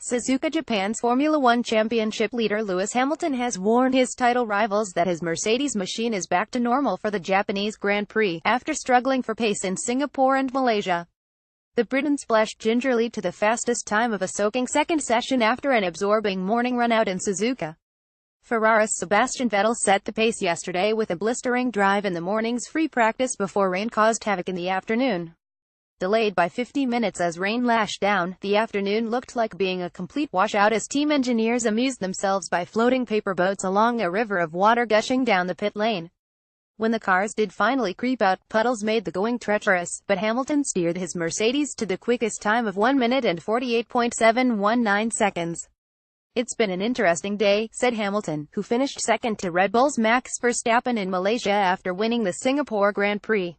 SUZUKA Japan's Formula One Championship leader Lewis Hamilton has warned his title rivals that his Mercedes machine is back to normal for the Japanese Grand Prix, after struggling for pace in Singapore and Malaysia. The Briton splashed gingerly to the fastest time of a soaking second session after an absorbing morning run-out in Suzuka. Ferrari's Sebastian Vettel set the pace yesterday with a blistering drive in the morning's free practice before rain caused havoc in the afternoon. Delayed by 50 minutes as rain lashed down, the afternoon looked like being a complete washout as team engineers amused themselves by floating paper boats along a river of water gushing down the pit lane. When the cars did finally creep out, puddles made the going treacherous, but Hamilton steered his Mercedes to the quickest time of 1 minute and 48.719 seconds. "It's been an interesting day," said Hamilton, who finished second to Red Bull's Max Verstappen in Malaysia after winning the Singapore Grand Prix.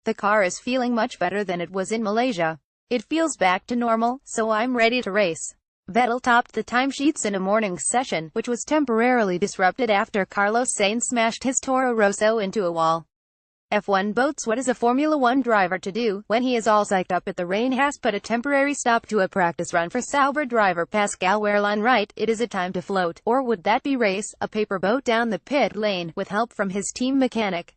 "The car is feeling much better than it was in Malaysia. It feels back to normal, so I'm ready to race." Vettel topped the timesheets in a morning session, which was temporarily disrupted after Carlos Sainz smashed his Toro Rosso into a wall. F1 boats: what is a Formula One driver to do when he is all psyched up at the rain has put a temporary stop to a practice run for Sauber driver Pascal Wehrlein? Right, it is a time to float, or would that be race, a paper boat down the pit lane, with help from his team mechanic.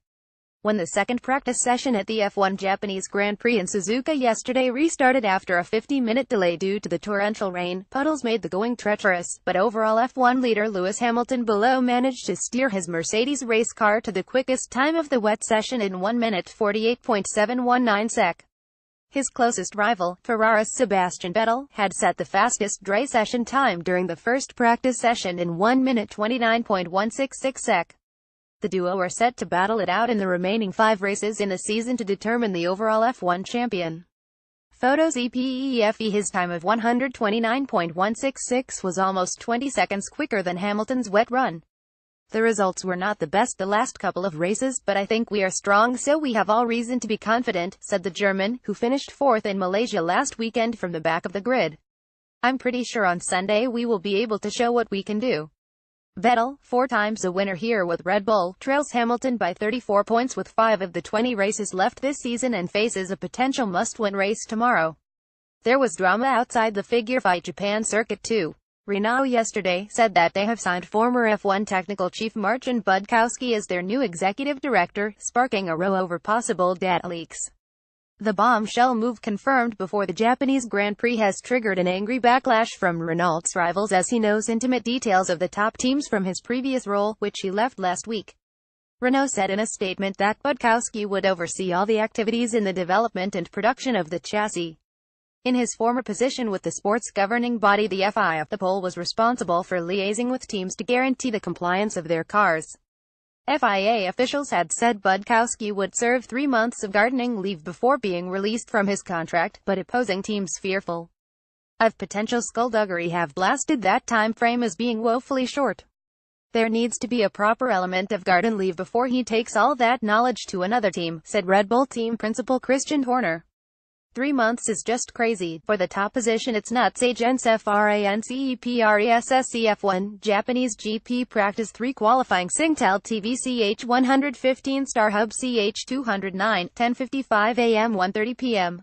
When the second practice session at the F1 Japanese Grand Prix in Suzuka yesterday restarted after a 50-minute delay due to the torrential rain, puddles made the going treacherous, but overall F1 leader Lewis Hamilton below managed to steer his Mercedes race car to the quickest time of the wet session in 1 minute 48.719 sec. His closest rival, Ferrari's Sebastian Vettel, had set the fastest dry session time during the first practice session in 1 minute 29.166 sec. The duo are set to battle it out in the remaining 5 races in the season to determine the overall F1 champion. Photos EPEFE. His time of 129.166 was almost 20 seconds quicker than Hamilton's wet run. "The results were not the best the last couple of races, but I think we are strong, so we have all reason to be confident," said the German, who finished 4th in Malaysia last weekend from the back of the grid. "I'm pretty sure on Sunday we will be able to show what we can do." Vettel, 4 times a winner here with Red Bull, trails Hamilton by 34 points with 5 of the 20 races left this season and faces a potential must-win race tomorrow. There was drama outside the Figure 5 Japan circuit too. Renault yesterday said that they have signed former F1 technical chief Marcin Budkowski as their new executive director, sparking a row over possible data leaks. The bombshell move, confirmed before the Japanese Grand Prix, has triggered an angry backlash from Renault's rivals as he knows intimate details of the top teams from his previous role, which he left last week. Renault said in a statement that Budkowski would oversee all the activities in the development and production of the chassis. In his former position with the sports governing body the FIA, the Pole was responsible for liaising with teams to guarantee the compliance of their cars. FIA officials had said Budkowski would serve 3 months of gardening leave before being released from his contract, but opposing teams, fearful of potential skullduggery, have blasted that time frame as being woefully short. "There needs to be a proper element of garden leave before he takes all that knowledge to another team," said Red Bull team principal Christian Horner. 3 months is just crazy. For the top position it's nuts. Agents FRANCEPRESSCF1 Japanese GP Practice 3 Qualifying Singtel TV CH115 Star Hub CH209 10:55 a.m. 1:30 p.m.